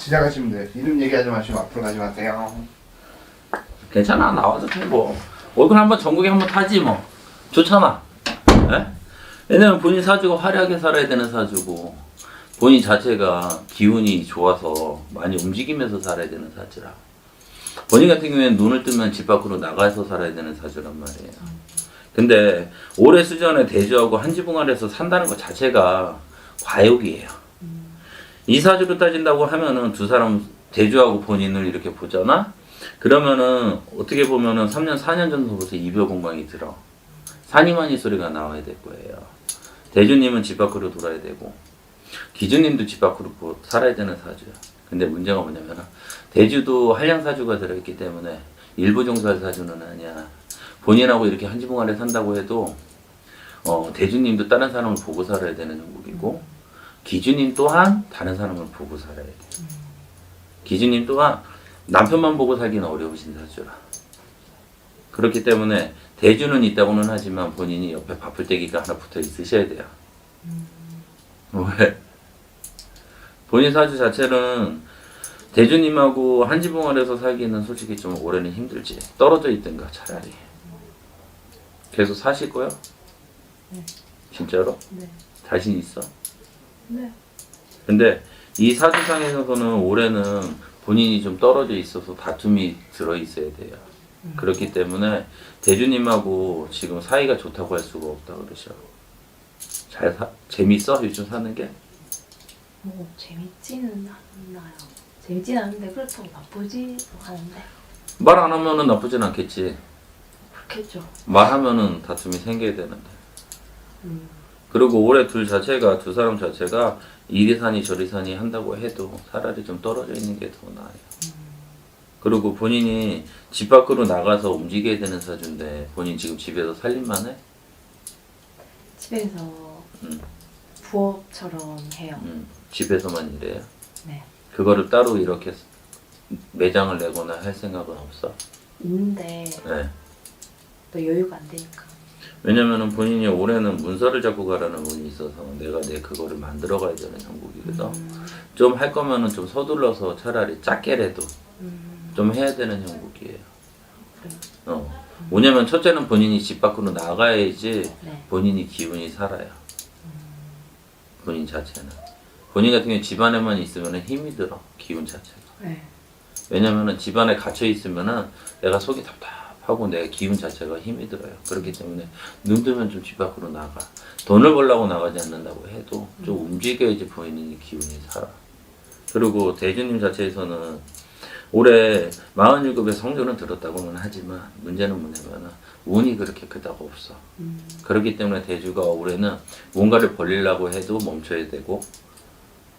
지나가시면 돼요. 이름 얘기하지 마시고 앞으로 가지 마세요. 괜찮아, 나와도 돼 뭐. 얼굴 한번 전국에 한번 타지 뭐. 좋잖아. 예? 왜냐면 본인 사주가 화려하게 살아야 되는 사주고 본인 자체가 기운이 좋아서 많이 움직이면서 살아야 되는 사주라. 본인 같은 경우에는 눈을 뜨면 집 밖으로 나가서 살아야 되는 사주란 말이에요. 근데 올해 수전에 대주하고 한지붕아리에서 산다는 것 자체가 과욕이에요. 이 사주로 따진다고 하면은 두 사람 대주하고 본인을 이렇게 보잖아? 그러면은 어떻게 보면은 3년 4년 전부터 이별 공방이 들어. 산이만이 소리가 나와야 될 거예요. 대주님은 집 밖으로 돌아야 되고 기주님도 집 밖으로 살아야 되는 사주야. 근데 문제가 뭐냐면 대주도 한량사주가 들어있기 때문에 일부 종사할 사주는 아니야. 본인하고 이렇게 한지붕아래 산다고 해도 대주님도 다른 사람을 보고 살아야 되는 형국이고 기주님 또한 다른 사람을 보고 살아야 돼. 기주님 또한 남편만 보고 살기는 어려우신 사주라. 그렇기 때문에 대주는 있다고는 하지만 본인이 옆에 바풀떼기가 하나 붙어 있으셔야 돼요. 왜? 본인 사주 자체는 대주님하고 한지붕아래에서 살기는 솔직히 좀 올해는 힘들지. 떨어져 있든가 차라리. 계속 사실 거야? 네. 진짜로? 네. 자신 있어? 네. 근데 이 사주상에서는 올해는 본인이 좀 떨어져 있어서 다툼이 들어 있어야 돼요. 그렇기 때문에 대주님하고 지금 사이가 좋다고 할 수가 없다 그러셔. 재밌어? 요즘 사는 게? 뭐 재밌지는 않나요. 재밌지는 않은데 그렇다고 나쁘지도 않은데. 말 안 하면은 나쁘진 않겠지. 그렇겠죠. 말하면은 다툼이 생겨야 되는데. 그리고 올해 두 사람 자체가 이리사니 저리사니 한다고 해도 차라리 좀 떨어져 있는 게 더 나아요. 그리고 본인이 집 밖으로 나가서 움직여야 되는 사주인데 본인 지금 집에서 살림만 해? 집에서 부업처럼 해요. 집에서만 일해요? 네. 그거를 따로 이렇게 매장을 내거나 할 생각은 없어? 있는데 네. 또 여유가 안 되니까. 왜냐면은 본인이 올해는 문서를 잡고 가라는 운이 있어서 내가 그거를 만들어 가야 되는 형국이거든. 좀 할 거면은 좀 서둘러서 차라리 작게라도 좀 해야 되는 형국이에요. 뭐냐면 첫째는 본인이 집 밖으로 나가야지 네. 본인이 기운이 살아요. 본인 자체는. 본인 같은 경우 집안에만 있으면 힘이 들어. 기운 자체가. 네. 왜냐면은 집안에 갇혀 있으면은 내가 속이 답답하고 내 기운 자체가 힘이 들어요. 그렇기 때문에 눈 뜨면 좀 집 밖으로 나가. 돈을 벌려고 나가지 않는다고 해도 좀 움직여야지 본인이 기운이 살아. 그리고 대주님 자체에서는 올해 47의 성조는 들었다고는 하지만 문제는 뭐냐면 운이 그렇게 그다고 없어. 그렇기 때문에 대주가 올해는 뭔가를 벌리려고 해도 멈춰야 되고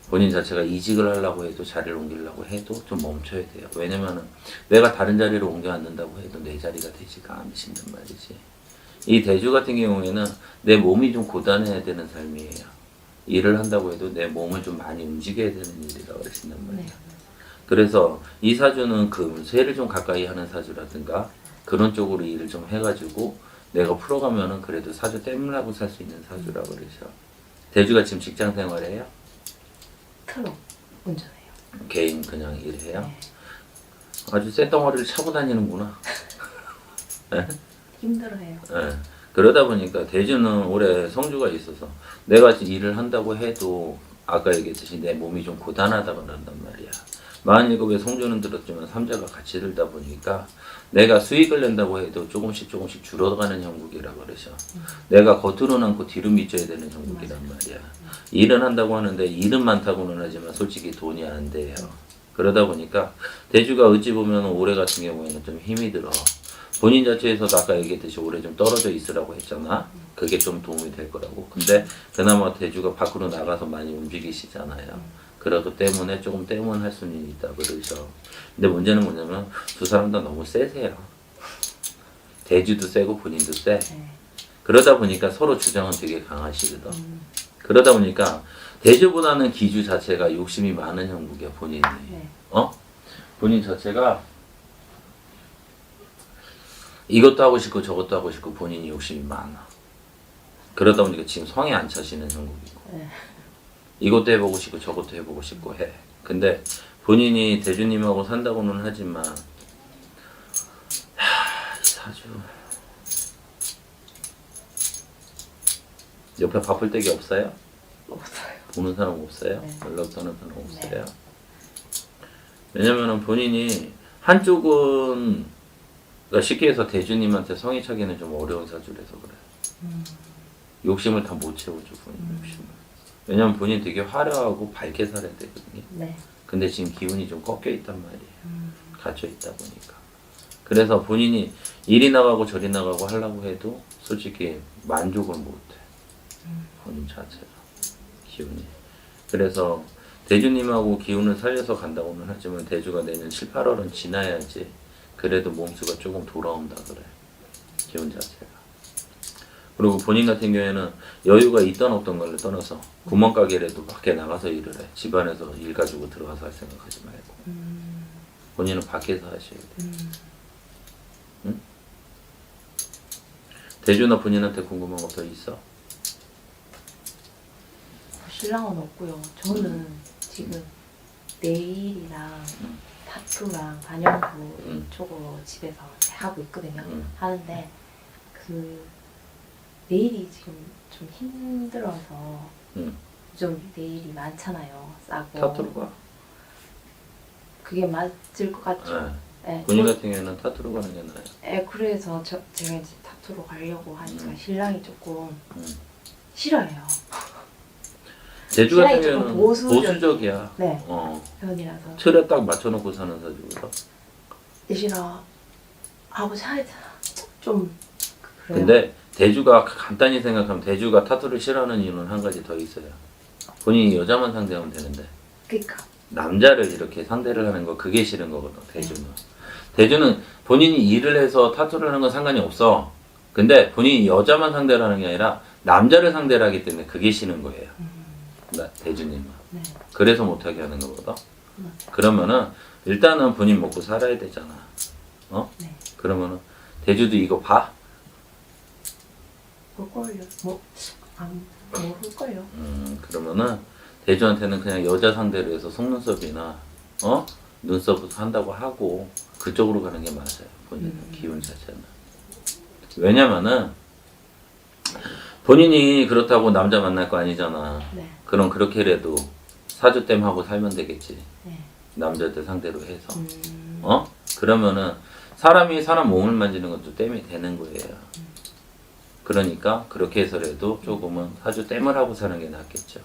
본인 자체가 이직을 하려고 해도 자리를 옮기려고 해도 좀 멈춰야 돼요. 왜냐면은 내가 다른 자리로 옮겨 앉는다고 해도 내 자리가 되지가 않으신단 말이지. 이 대주 같은 경우에는 내 몸이 좀 고단해야 되는 삶이에요. 일을 한다고 해도 내 몸을 좀 많이 움직여야 되는 일이라고 그러신단 말이야. 네. 그래서 이 사주는 새를 좀 가까이 하는 사주라든가 그런 쪽으로 일을 좀 해가지고 내가 풀어가면은 그래도 사주 땜을 하고 살 수 있는 사주라고 그러셔. 대주가 지금 직장 생활해요? 트럭 운전해요. 개인 그냥 일해요? 네. 아주 쇳덩어리를 차고 다니는구나. 네? 힘들어해요. 네. 그러다 보니까 대주는 올해 성주가 있어서 내가 일을 한다고 해도 아까 얘기했듯이 내 몸이 좀 고단하다 그런단 말이야. 47의 성주는 들었지만 삼자가 같이 들다 보니까 내가 수익을 낸다고 해도 조금씩 줄어가는 형국이라 그러셔. 내가 겉으로는 않고 뒤로 미쳐야 되는 형국이란 말이야. 일은 한다고 하는데 일은 많다고는 하지만 솔직히 돈이 안 돼요. 그러다 보니까 대주가 어찌 보면 올해 같은 경우에는 좀 힘이 들어. 본인 자체에서도 아까 얘기했듯이 올해 좀 떨어져 있으라고 했잖아. 그게 좀 도움이 될 거라고. 근데 그나마 대주가 밖으로 나가서 많이 움직이시잖아요. 그러기 때문에 조금 때문할 수는 있다 그러셔. 근데 문제는 뭐냐면 두 사람 다 너무 세세요. 대주도 세고 본인도 세. 네. 그러다 보니까 서로 주장은 되게 강하시거든. 그러다 보니까 대주보다는 기주 자체가 욕심이 많은 형국이야 본인이. 네. 본인 자체가 이것도 하고 싶고 저것도 하고 싶고 본인이 욕심이 많아. 그러다 보니까 지금 성에 안 차시는 형국이고 네. 이것도 해보고 싶고 저것도 해보고 싶고 해. 근데 본인이 대주님하고 산다고는 하지만 이 사주 옆에 바쁠 데가 없어요? 없어요. 보는 사람 없어요? 네. 연락도 하는 사람 없어요? 네. 왜냐면은 본인이 한쪽은 그러니까 쉽게 해서 대주님한테 성의 차기는 좀 어려운 사주라서 그래. 욕심을 다 못 채워줘 본인 욕심을. 왜냐면 본인 되게 화려하고 밝게 살아야 되거든요. 네. 근데 지금 기운이 좀 꺾여 있단 말이에요. 갇혀 있다 보니까. 그래서 본인이 이리 나가고 저리 나가고 하려고 해도 솔직히 만족을 못 해. 본인 자체가 기운이. 그래서 대주님하고 기운을 살려서 간다고는 하지만 대주가 내년 7, 8월은 지나야지 그래도 몸수가 조금 돌아온다 그래. 기운 자체가. 그리고 본인 같은 경우에는 여유가 있던 없던 걸 떠나서 구멍가게라도 밖에 나가서 일을 해. 집안에서 일 가지고 들어가서 할 생각하지 말고. 본인은 밖에서 하셔야 돼. 응? 대주나 본인한테 궁금한 거 더 있어? 신랑은 없고요. 저는 지금 네일이랑 타투랑 반영구 쪽으로 집에서 하고 있거든요. 하는데 그 네일이 지금 좀 힘들어서 좀 네일이 많잖아요. 싸고. 타투로 가. 그게 맞을 것 같죠? 네. 네. 본인 같은 경우에는 타투로 가는 게 나아요. 네, 그래서 제가 이제 타투로 가려고 하니까 신랑이 조금 싫어해요. 대주 같은 신랑이 조금 경우는 보수적이야. 네. 편이라서. 편이라서 틀에 딱 맞춰놓고 사는 사주거든. 싫어 하고 좀 그래요. 근데 대주가 간단히 생각하면 대주가 타투를 싫어하는 이유는 한 가지 더 있어요. 본인이 여자만 상대하면 되는데 그러니까 남자를 이렇게 상대를 하는 거 그게 싫은 거거든. 대주는. 대주는 본인이 일을 해서 타투를 하는 건 상관이 없어. 근데 본인이 여자만 상대를 하는 게 아니라 남자를 상대를 하기 때문에 그게 싫은 거예요. 대주님은. 네. 그래서 못하게 하는 거거든. 그러면은 일단은 본인 먹고 살아야 되잖아. 네. 그러면은 대주도 이거 봐? 볼걸요. 모를걸요. 그러면은 대주한테는 그냥 여자 상대로 해서 속눈썹이나 눈썹 한다고 하고 그쪽으로 가는 게 맞아요. 본인 기운 자체는. 왜냐면은 본인이 그렇다고 남자 만날 거 아니잖아. 네. 그럼 그렇게라도 사주 땜 하고 살면 되겠지. 네. 남자들 상대로 해서. 그러면은 사람이 사람 몸을 만지는 것도 땜이 되는 거예요. 그러니까 그렇게 해서라도 조금은 사주 땜을 하고 사는 게 낫겠죠.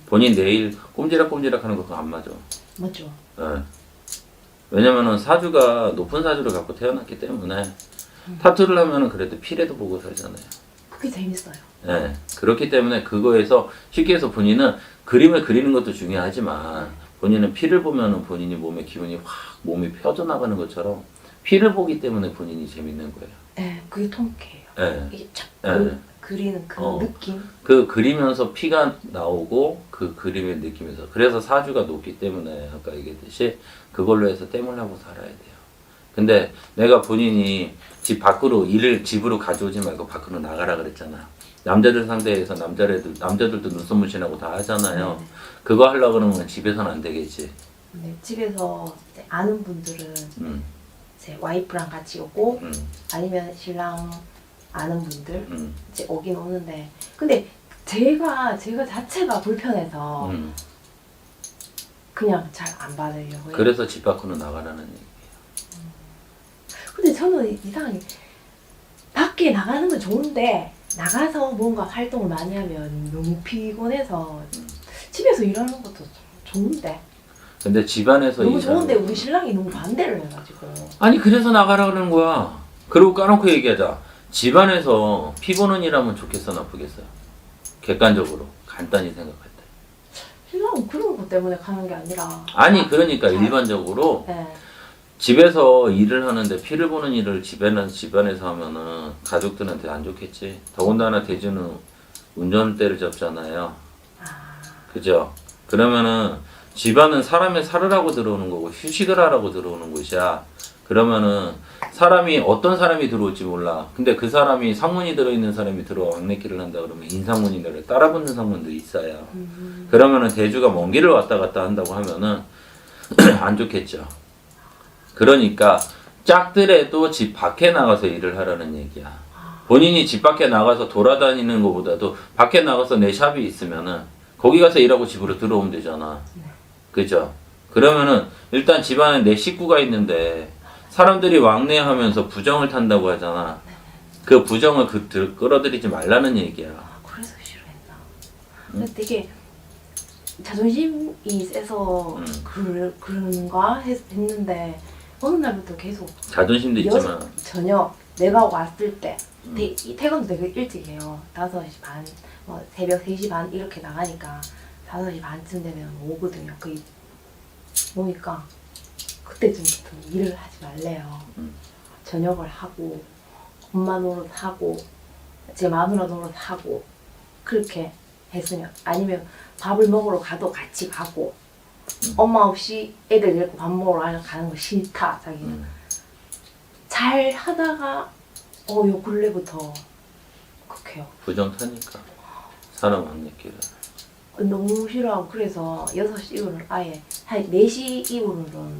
본인 내일 꼼지락꼼지락 하는 거 그거 안 맞아. 맞죠. 예. 왜냐면은 사주가 높은 사주를 갖고 태어났기 때문에 타투를 하면은 그래도 피라도 보고 살잖아요. 그게 재밌어요. 예. 그렇기 때문에 그거에서 쉽게 해서 본인은 그림을 그리는 것도 중요하지만 본인은 피를 보면은 본인이 몸의 기운이 확 몸이 펴져나가는 것처럼 피를 보기 때문에 본인이 재밌는 거예요. 네, 그게 통쾌해요. 예. 이게 착 예. 그리는 그 느낌. 그 그리면서 피가 나오고 그 그림을 느끼면서 그래서 사주가 높기 때문에 아까 얘기했듯이 그걸로 해서 땜을 하고 살아야 돼요. 근데 내가 본인이 집 밖으로 일을 집으로 가져오지 말고 밖으로 나가라 그랬잖아. 남자들 상대해서 남자들도 눈썹 문신하고 다 하잖아요. 네. 그거 하려고 그러면 집에서는 안 되겠지. 네, 집에서 이제 아는 분들은 제 와이프랑 같이 오고 아니면 신랑 아는 분들 이제 오긴 오는데 근데 제가 자체가 불편해서 그냥 잘 안 받으려고 해요. 그래서 집 밖으로 나가라는 얘기. 근데 저는 이상하게 밖에 나가는 건 좋은데 나가서 뭔가 활동을 많이 하면 너무 피곤해서 집에서 일하는 것도 좋은데 근데 집안에서 너무 일하는 좋은데 거- 우리 신랑이 너무 반대를 해가지고 아니 그래서 나가라 그러는 거야. 그리고 까놓고 얘기하자. 집안에서 피 보는 일 하면 좋겠어 나쁘겠어? 객관적으로 간단히 생각할 때. 신랑은 그런 것 때문에 가는 게 아니라 아니 그러니까 잘- 일반적으로 네. 집에서 일을 하는데 피를 보는 일을 집안에서 하면은 가족들한테 안 좋겠지. 더군다나 대주는 운전대를 잡잖아요. 그죠? 그러면은 집안은 사람이 살으라고 들어오는 거고 휴식을 하라고 들어오는 곳이야. 그러면은 사람이 어떤 사람이 들어올지 몰라. 근데 그 사람이 상문이 들어있는 사람이 들어와 왕래길을 한다 그러면 인상문인가를 따라붙는 상문도 있어요. 그러면은 대주가 먼 길을 왔다 갔다 한다고 하면은 안 좋겠죠. 그러니까 짝들에도 집 밖에 나가서 일을 하라는 얘기야. 본인이 집 밖에 나가서 돌아다니는 것보다도 밖에 나가서 내 샵이 있으면은 거기 가서 일하고 집으로 들어오면 되잖아. 그죠? 그러면은 일단 집안에 내 식구가 있는데 사람들이 왕래하면서 부정을 탄다고 하잖아. 그 부정을 끌어들이지 말라는 얘기야. 그래서 싫어했나. 근데 되게 자존심이 세서 그런가 했는데 어느 날부터 계속 자존심도 있지만 저녁 내가 왔을 때 퇴근도 되게 일찍 해요. 5시 반, 뭐 새벽 3시 반 이렇게 나가니까 5시 반쯤 되면 오거든요. 거의 오니까 그때쯤부터 일을 하지 말래요. 저녁을 하고 엄마 노릇하고 제 마누라 노릇하고 그렇게 했으면 아니면 밥을 먹으러 가도 같이 가고 엄마 없이 애들 데리고 밥 먹으러 가는 거 싫다 자기는. 잘 하다가 요 근래부터 극해요. 부정 타니까 사람 안 느끼래. 너무 싫어하고 그래서 6시 이후로는 아예 한 4시 이후로는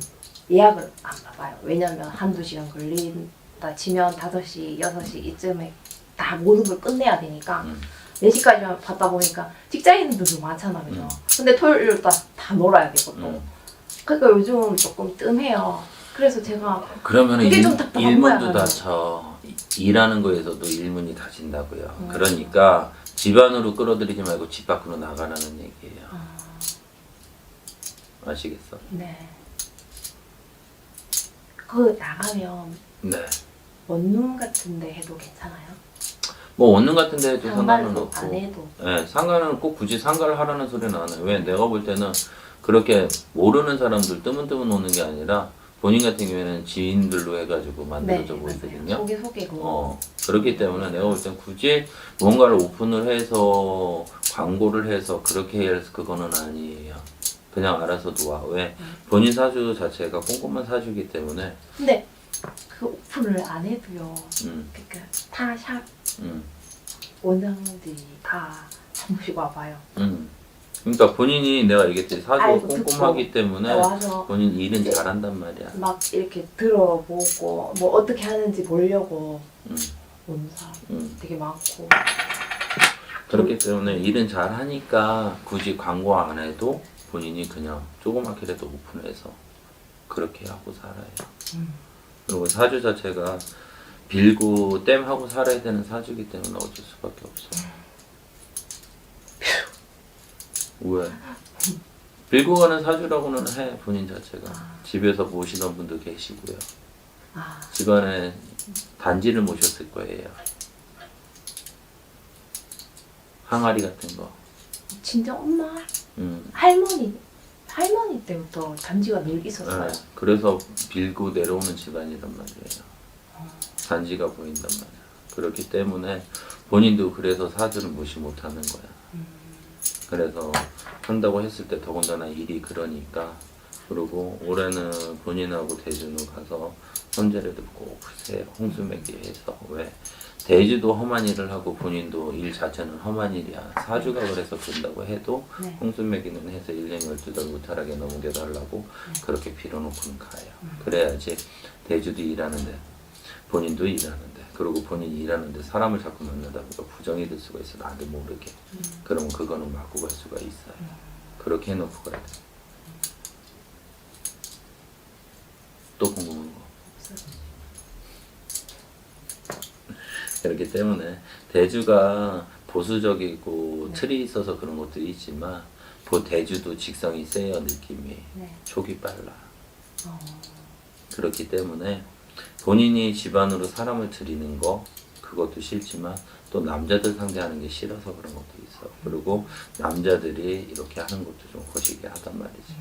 예약을 안 받아요. 왜냐면 한두 시간 걸린다 치면 5시, 6시 이쯤에 다 모든 걸 끝내야 되니까 4시까지만 받다 보니까 직장인들도 많잖아. 그죠? 근데 토요일 다 놀아야 되고 또. 그러니까 요즘은 조금 뜸해요. 그래서 제가 그러면 그게 좀 답답한 거야, 일문도 나는. 다쳐. 일하는 거에서도 일문이 다친다고요. 그러니까 집안으로 끌어들이지 말고 집 밖으로 나가라는 얘기예요. 아시겠어? 네. 그 나가면 네. 원룸 같은데 해도 괜찮아요? 뭐 원룸 같은 데 해도 상관은 상가도 없고. 안 해도. 네, 상가는 꼭 굳이 상가를 하라는 소리는 안 해요. 왜? 내가 볼 때는 그렇게 모르는 사람들 뜨문뜨문 오는 게 아니라 본인 같은 경우에는 지인들로 해가지고 만들어져 보이거든요. 소개고. 그렇기 때문에 내가 볼 땐 굳이 뭔가를 오픈을 해서 광고를 해서 그렇게 해서 그거는 아니에요. 그냥 알아서 와. 왜? 본인 사주 자체가 꼼꼼한 사주이기 때문에. 근데 그 오픈을 안 해도요. 음, 그러니까 다 샵 음, 원장들이 다 한 번씩 와봐요. 그러니까 본인이 내가 얘기했듯이 사주가 알고 꼼꼼하기 듣고 때문에 와서 본인 일은 잘한단 말이야. 막 이렇게 들어보고 뭐 어떻게 하는지 보려고 음, 오는 사람 되게 많고. 그렇기 때문에 일은 잘하니까 굳이 광고 안 해도 본인이 그냥 조그맣게라도 오픈해서 그렇게 하고 살아요. 그리고 사주 자체가 빌고 땜하고 살아야 되는 사주이기 때문에 어쩔 수밖에 없어. 왜? 빌고 가는 사주라고는 해 본인 자체가. 집에서 모시던 분도 계시고요. 집안에 단지를 모셨을 거예요. 항아리 같은 거. 진짜 엄마 할머니 때부터 단지가 늘 있었어요. 네, 그래서 빌고 내려오는 집안이란 말이에요. 단지가 보인단 말이야. 그렇기 때문에 본인도 그래서 사주를 무시 못하는 거야. 그래서 한다고 했을 때 더군다나 일이 그러니까. 그리고 올해는 본인하고 대주는 가서 손재래도 꼭 홍수매기 해서. 왜? 대주도 험한 일을 하고 본인도 일 자체는 험한 일이야. 사주가 그래서 그런다고 해도 네. 홍수매기는 해서 1년 12달 무탈하게 넘겨달라고 그렇게 빌어놓고는 가요. 그래야지 대주도 일하는데 본인도 일하는데 그리고 본인이 일하는데 사람을 자꾸 만나다 보니까 부정이 될 수가 있어. 나도 모르게. 그러면 그거는 막고 갈 수가 있어요. 그렇게 해놓고 가야 돼. 또 궁금한 거? 그렇기 때문에 대주가 보수적이고 틀이 있어서 그런 것도 있지만 대주도 직성이 세요. 느낌이. 네. 촉이 빨라. 그렇기 때문에 본인이 집안으로 사람을 들이는 거 그것도 싫지만 또 남자들 상대하는 게 싫어서 그런 것도 있어. 그리고 남자들이 이렇게 하는 것도 좀 거시기 하단 말이지.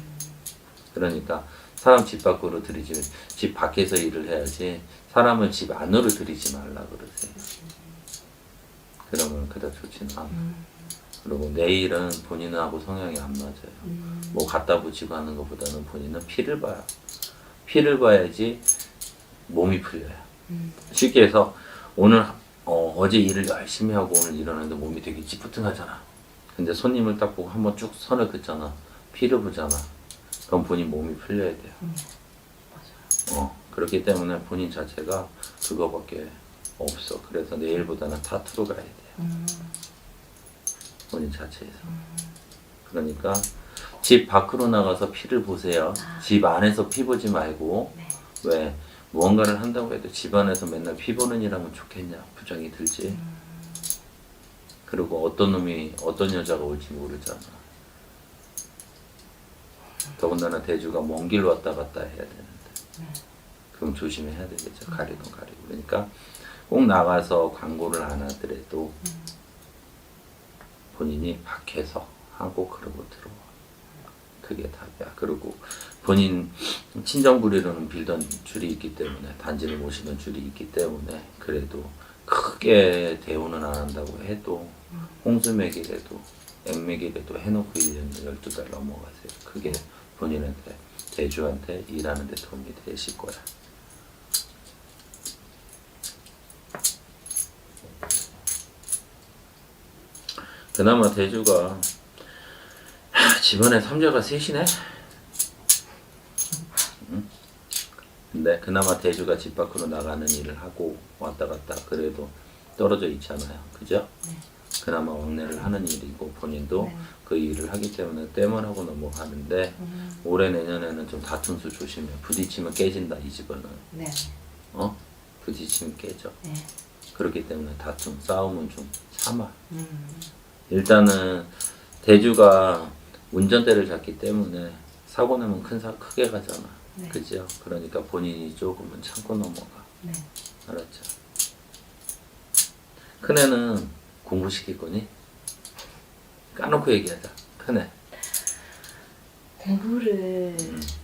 그러니까 사람 집 밖으로 들이지 집 밖에서 일을 해야지 사람을 집 안으로 들이지 말라 그러세요. 그러면 그다지 좋지는 않아. 그리고 내일은 본인하고 성향이 안 맞아요. 뭐 갖다 붙이고 하는 것보다는 본인은 피를 봐요. 피를 봐야지 몸이 풀려요. 쉽게 해서 오늘 어제 일을 열심히 하고 오늘 일어났는데 몸이 되게 찌뿌둥하잖아. 근데 손님을 딱 보고 한번 쭉 선을 긋잖아. 피를 보잖아. 그럼 본인 몸이 풀려야 돼요. 맞아요. 그렇기 때문에 본인 자체가 그거밖에 없어. 그래서 내일보다는 타투로 가야 돼요. 본인 자체에서. 그러니까 집 밖으로 나가서 피를 보세요. 집 안에서 피 보지 말고. 네. 왜 무언가를 한다고 해도 집 안에서 맨날 피 보는 일하면 좋겠냐 부정이 들지. 그리고 어떤 놈이 어떤 여자가 올지 모르잖아. 더군다나 대주가 먼 길 왔다 갔다 해야 되는데 그럼 조심해야 되겠죠. 가리던 가리고. 그러니까 꼭 나가서 광고를 안 하더라도 본인이 밖에서 하고 그러고 들어와. 그게 답이야. 그리고 본인 친정부리로는 빌던 줄이 있기 때문에 단지를 모시던 줄이 있기 때문에 그래도 크게 대우는 안 한다고 해도 홍수맥이라도 액맥이라도 해놓고 1년 12달 넘어가세요. 그게 본인한테 대주한테 일하는 데 도움이 되실 거야. 그나마 대주가 집안에 삼자가 셋이네. 근데 그나마 대주가 집 밖으로 나가는 일을 하고 왔다 갔다 그래도 떨어져 있잖아요. 그죠? 네. 그나마 왕래를 하는 일이고 본인도 그 일을 하기 때문에 땜을 하고 넘어가는데 올해 내년에는 좀 다툼 수 조심해. 부딪히면 깨진다 이 집안은. 네. 부딪히면 깨져. 네. 그렇기 때문에 다툼, 싸움은 좀 참아. 일단은 대주가 운전대를 잡기 때문에 사고 나면 크게 가잖아. 네. 그죠? 그러니까 본인이 조금은 참고 넘어가. 네. 알았죠? 큰애는 공부시킬 거니? 까놓고 얘기하자. 큰애. 공부를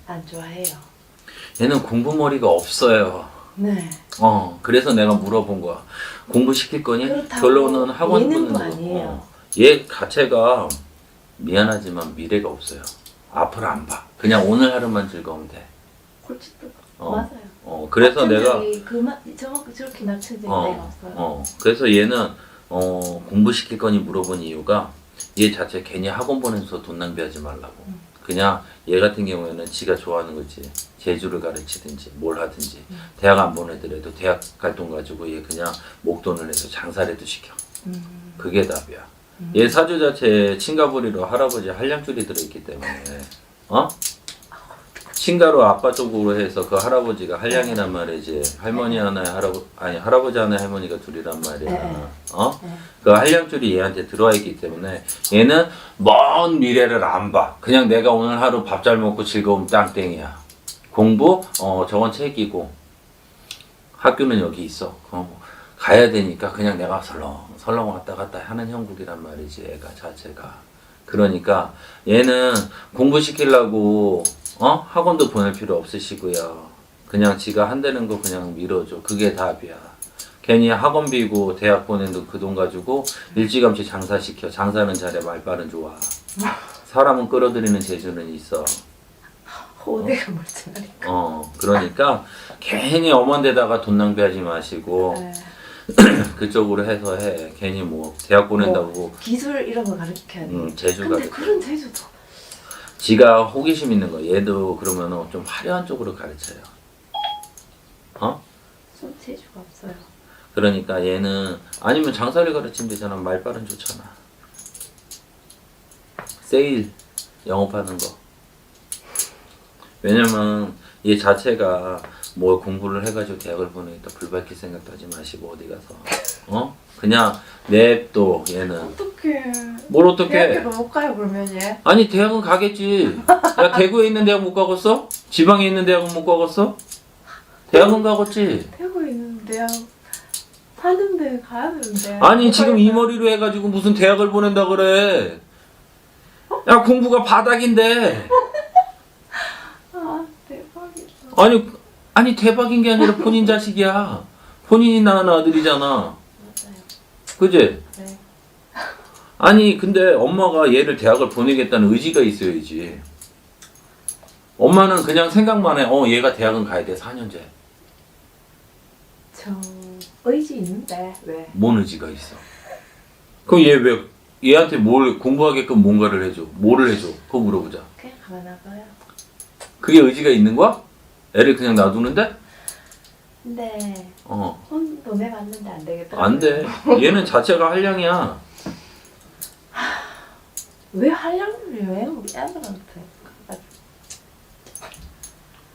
안 좋아해요. 얘는 공부머리가 없어요. 네. 그래서 내가 물어본 거야. 공부시킬 거니? 그렇다고 결론은 학원 예능도 보는 거. 아니에요. 얘 자체가 미안하지만 미래가 없어요. 앞을 안 봐. 그냥 오늘 하루만 즐거우면 돼. 골치도 어. 맞아요. 그래서 내가 저렇게 낮춘 적이 내가 없어요. 그래서 얘는 공부시킬 거니 물어본 이유가 얘 자체 괜히 학원 보내면서 돈 낭비하지 말라고. 그냥 얘 같은 경우에는 지가 좋아하는 거지. 제주를 가르치든지 뭘 하든지 대학 안 보내더라도 대학 갈 돈 가지고 얘 그냥 목돈을 내서 장사라도 시켜. 그게 답이야. 얘 사주 자체에 친가부리로 할아버지 한량줄이 들어있기 때문에 친가로 아빠 쪽으로 해서 그 할아버지가 한량이란 말이지. 할머니 하나에 할아버지 하나에 할머니가 둘이란 말이야. 네. 그 한량줄이 얘한테 들어와 있기 때문에 얘는 먼 미래를 안 봐. 그냥 내가 오늘 하루 밥 잘 먹고 즐거움 땅땡이야. 공부 저건 책이고 학교는 여기 있어. 가야 되니까 그냥 내가 설렁 왔다 갔다 하는 형국이란 말이지. 애가 자체가. 그러니까 얘는 공부시키려고 학원도 보낼 필요 없으시고요. 그냥 지가 한다는 거 그냥 밀어줘. 그게 답이야. 괜히 학원비고 대학 보낸 그 돈 가지고 일찌감치 장사시켜. 장사는 잘해. 말빨은 좋아. 사람은 끌어들이는 재주는 있어. 호대가 멀쩡하니까. 그러니까 괜히 엄한 데다가 돈 낭비하지 마시고 네. 그쪽으로 해서 해. 괜히 뭐 대학 보낸다고 기술 이런 거 가르쳐야 돼. 재주가 근데 그런 재주도 지가 호기심 있는 거. 얘도 그러면은 좀 화려한 쪽으로 가르쳐요. 손 재주가 없어요. 그러니까 얘는 아니면 장사를 가르치면 되잖아. 말빨은 좋잖아. 세일 영업하는 거. 왜냐면 얘 자체가 뭐 공부를 해가지고 대학을 보내겠다 불 밝힐 생각도 하지 마시고 어디 가서 그냥 냅둬. 얘는 어떡해. 뭘 어떻게 대학교도 못 가요 그러면 얘? 아니 대학은 가겠지. 야 대구에 있는 대학 못 가겠어? 지방에 있는 대학은 못 가겠어? 대학은 가겠지. 대구에 있는 대학 하는데 가야 되는데. 아니 지금 이 머리로 해가지고 무슨 대학을 보낸다 그래. 야 공부가 바닥인데. 아 대박이다. 아니 대박인 게 아니라 본인 자식이야. 본인이 낳은 아들이잖아. 맞아요. 그지? 네. 아니 근데 엄마가 얘를 대학을 보내겠다는 의지가 있어야지. 엄마는 그냥 생각만 해. 얘가 대학은 가야 돼. 4년제. 저 의지 있는데 왜? 뭔 의지가 있어? 그럼 얘 왜 얘한테 뭘 공부하게끔 뭔가를 해줘? 뭐를 해줘? 그거 물어보자. 그냥 가만 놔둬요. 그게 의지가 있는 거야? 애를 그냥 놔두는데? 근데 어. 혼 보내봤는데 안 되겠더라고요. 안 돼. 얘는 자체가 한량이야. 왜 한량을 왜 우리 애들한테?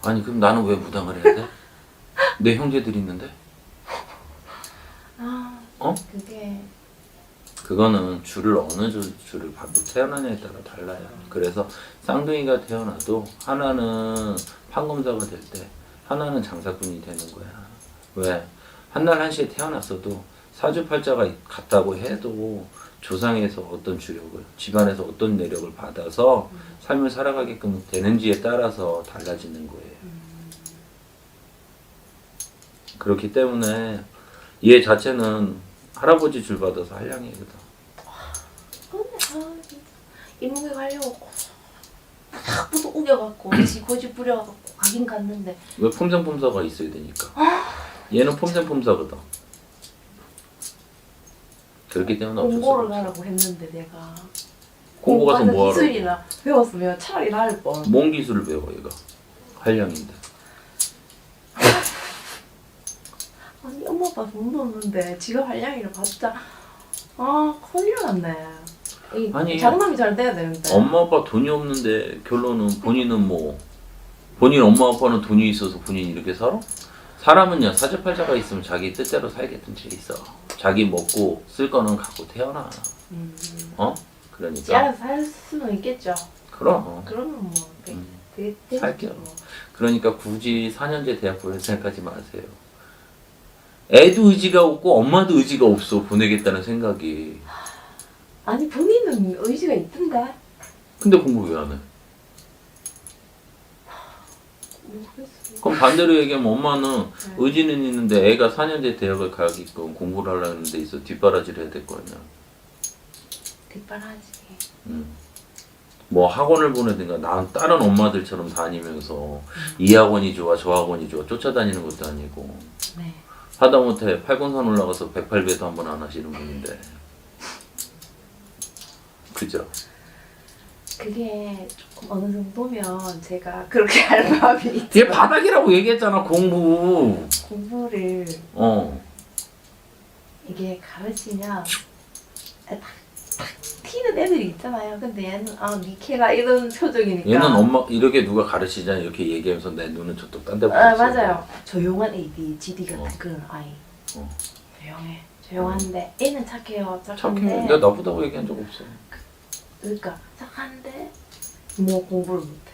아니 그럼 나는 왜 무당을 해야 돼? 내 형제들이 있는데? 아, 어? 그게 그거는 줄을 어느 줄을 받고 태어나냐에 따라 달라요. 그래서 쌍둥이가 태어나도 하나는 판검사가 될 때 하나는 장사꾼이 되는 거야. 왜? 한날 한시에 태어났어도 사주팔자가 같다고 해도 조상에서 어떤 주력을, 집안에서 어떤 내력을 받아서 삶을 살아가게끔 되는지에 따라서 달라지는 거예요. 그렇기 때문에 얘 자체는 할아버지 줄 받아서 한량이거든. 근데 이모에 가려고 탁부터 우겨갖고 지고지 부려갖고 가긴 갔는데 왜 폼생폼사가 있어야 되니까. 얘는 폼생폼사거든. 그렇기 때문에 어쩔 수가 공부를 없어. 가라고 했는데 내가 공부 가서 공부하는 뭐하러? 기술이나 배웠으면 차라리 나을 뻔. 뭔 기술을 배워 얘가? 한량인데. 아니 엄마 아빠 돈도 없는데 지가 한량이를 받자. 아 큰일 났네. 이 아니, 장남이 잘 돼야 되는데. 엄마 아빠 돈이 없는데 결론은 본인은 뭐 본인 엄마 아빠는 돈이 있어서 본인이 이렇게 살아? 사람은요 사주팔자가 있으면 자기 뜻대로 살게끔 돼 있어. 자기 먹고 쓸 거는 갖고 태어나. 어? 그러니까. 지 알아서 살 수는 있겠죠. 그럼. 그러면 뭐 되게 살게요. 뭐. 그러니까 굳이 4년제 대학 보낼 생각하지 마세요. 애도 의지가 없고 엄마도 의지가 없어 보내겠다는 생각이. 아니 본인은 의지가 있던데. 근데 공부 왜 안 해? 모르겠어. 그럼 반대로 얘기하면 엄마는 네. 의지는 있는데 애가 4년제 대학을 가게끔 공부를 하려는 데 있어 뒷바라지를 해야 될 거 아니야. 뒷바라지. 뭐 학원을 보내든가 난 다른 엄마들처럼 다니면서 이 학원이 좋아 저 학원이 좋아 쫓아다니는 것도 아니고 네. 하다못해 팔공산 올라가서 108배도 한 번 안 하시는 분인데 그죠? 그게 조금 어느 정도면 제가 그렇게 할 마음이 있죠. 그게 바닥이라고 얘기했잖아 공부. 공부를 어. 이게 가르치면 딱 튀는 애들이 있잖아요. 근데 얘는 니케라 이런 표정이니까. 얘는 엄마 이렇게 누가 가르치잖아 이렇게 얘기하면서 내 눈은 저쪽 딴 데 보고 아 있어. 맞아요. 조용한 ADHD 같은 그런 아이. 어. 조용해. 조용한데 애는 착해요. 착해. 착한데. 내가 나쁘다고 얘기한 적 없어. 그러니까 착한데 뭐 공부를 못해.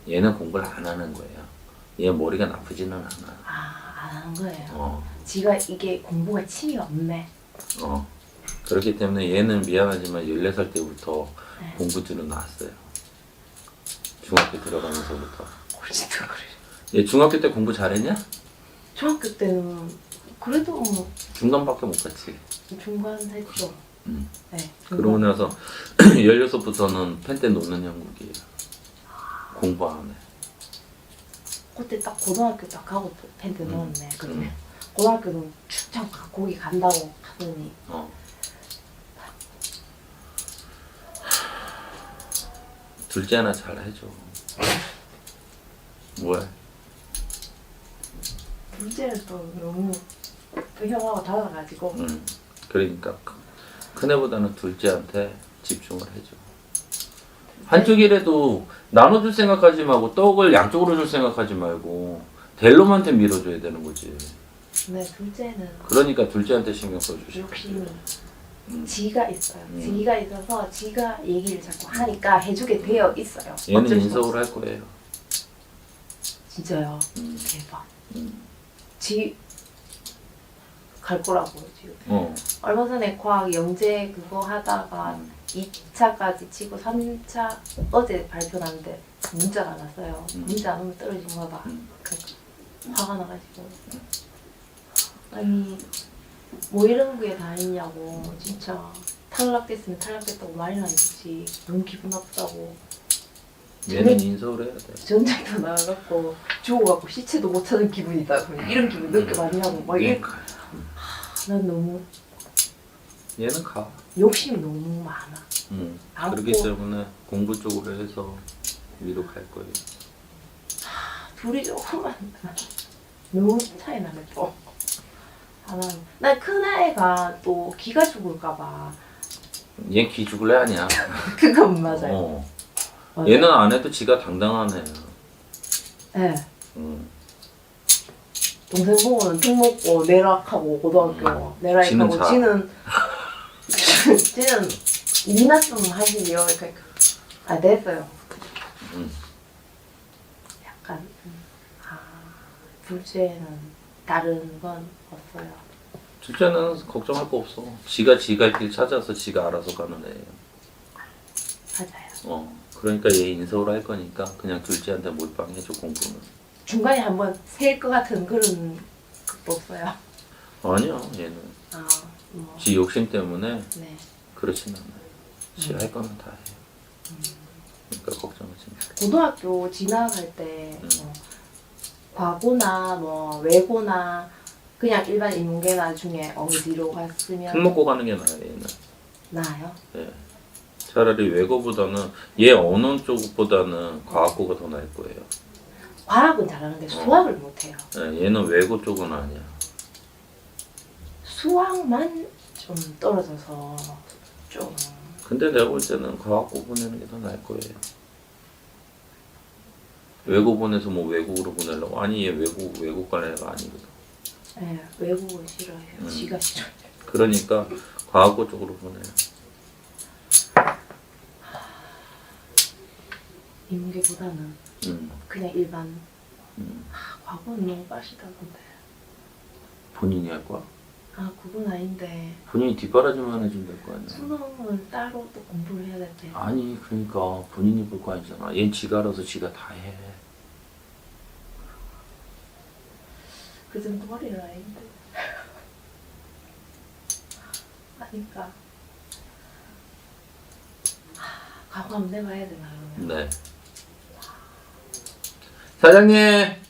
얘는 공부를 안 하는 거예요. 얘 머리가 나쁘지는 않아. 안 하는 거예요. 어. 지가 이게 공부가 취미가 없네. 어. 그렇기 때문에 얘는 미안하지만 14살 때부터 네. 공부줄은 놨어요. 중학교 들어가면서부터. 진짜 그래. 얘 중학교 때 공부 잘했냐? 중학교 때는 그래도 뭐 중간밖에 못 갔지. 중간 했죠. 네. 그러고 나서 16부터는 펜때 놓는 형국이에요. 공부 안 해. 그때 딱 고등학교 딱 가고 또 펜트 넣었네. 그러면 고등학교는 출장 거기 간다고 하더니 어. 둘째 하나 잘 해줘. 뭐야? 둘째는 또 너무 그 형하고 달라가지고 그러니까 큰애보다는 둘째한테 집중을 해줘. 한쪽이라도 나눠줄 생각하지 말고 떡을 양쪽으로 줄 생각하지 말고 델롬한테 밀어줘야 되는 거지. 네 둘째는 그러니까 둘째한테 신경 써주시. 욕심이 지가 있어요. 지가 있어서 지가 얘기를 자꾸 하니까 해주게 되어 있어요. 얘는 어쩔 수 인석을 없어. 할 거예요. 진짜요? 대박. 지 갈 거라고 지금. 어. 얼마 전에 과학 영재 그거 하다가 2차까지 치고 3차 어제 발표 났는데 문자가 안 왔어요. 문자 안 오면 떨어진가 봐. 화가 나가지고. 아니 뭐 이런 게 다 있냐고 진짜 탈락됐으면 탈락됐다고 말이나 해주지. 너무 기분 나쁘다고. 얘는 인석을 해야 돼. 전쟁도 나가갖고 죽어갖고 시체도 못 찾은 기분이다. 이런 기분 느껴봤냐고 막 이래. 난 너무 얘는 가. 욕심이 너무 많아. 그렇기 않고. 때문에 공부 쪽으로 해서 위로 갈 거예요. 둘이 조금만 너무 차이 나네 또. 하나는 난 큰아이가 또 기가 죽을까봐. 얘 기 죽을래 아니야. 그건 맞아요. 어. 맞아요. 얘는 안 해도 지가 당당하네. 네. 음. 동생 보고는 툭 먹고 내락하고 고등학교 지는 내락하고 자. 지는 니나 좀 하시려 그러니까 아 됐어요. 약간 둘째는 다른 건 없어요. 둘째는 걱정할 거 없어. 지가 길 찾아서 지가 알아서 가는 애예요. 맞아요. 그러니까 얘 인서울 할 거니까 그냥 둘째한테 몰빵해줘 공부는. 중간에 한번 셀 것 같은 그런 것도 없어요. 아니야 얘는. 뭐. 지 욕심 때문에 네. 그렇진 않아요. 지 할 거면 다 해. 그러니까 걱정하지 마. 고등학교 지나갈 때 과고나 뭐 외고나 그냥 일반 인문계나 중에 어디로 갔으면 특목고 가는 게 나아요 얘는. 나아요? 예. 차라리 외고보다는 얘 언어 쪽보다는 과학고가 더 나을 거예요. 과학은 잘하는데 수학을 못해요. 예, 얘는 외고 쪽은 아니야. 수학만 좀 떨어져서 좀 근데 내가 볼 때는 과학고 보내는 게 더 나을 거예요. 외고 보내서 뭐 외국으로 보내려고? 아니 얘 외국 갈 애가 아니거든. 네, 외국은 싫어해요. 지가 싫어요. 그러니까 과학고 쪽으로 보내요. 인문계보다는 그냥 일반 과거는 너무 빠시다던데. 본인이 할 거야? 그건 아닌데 본인이 뒷바라지만 해주면 될 거 아니야. 수능은 따로 또 공부를 해야 될 때. 아니 그러니까 본인이 볼 거 아니잖아. 얘는 지가 알아서 지가 다 해. 그 정도 머리는 아닌데. 하니까 과거 한번 내봐야 되나 그러면. 네. 사장님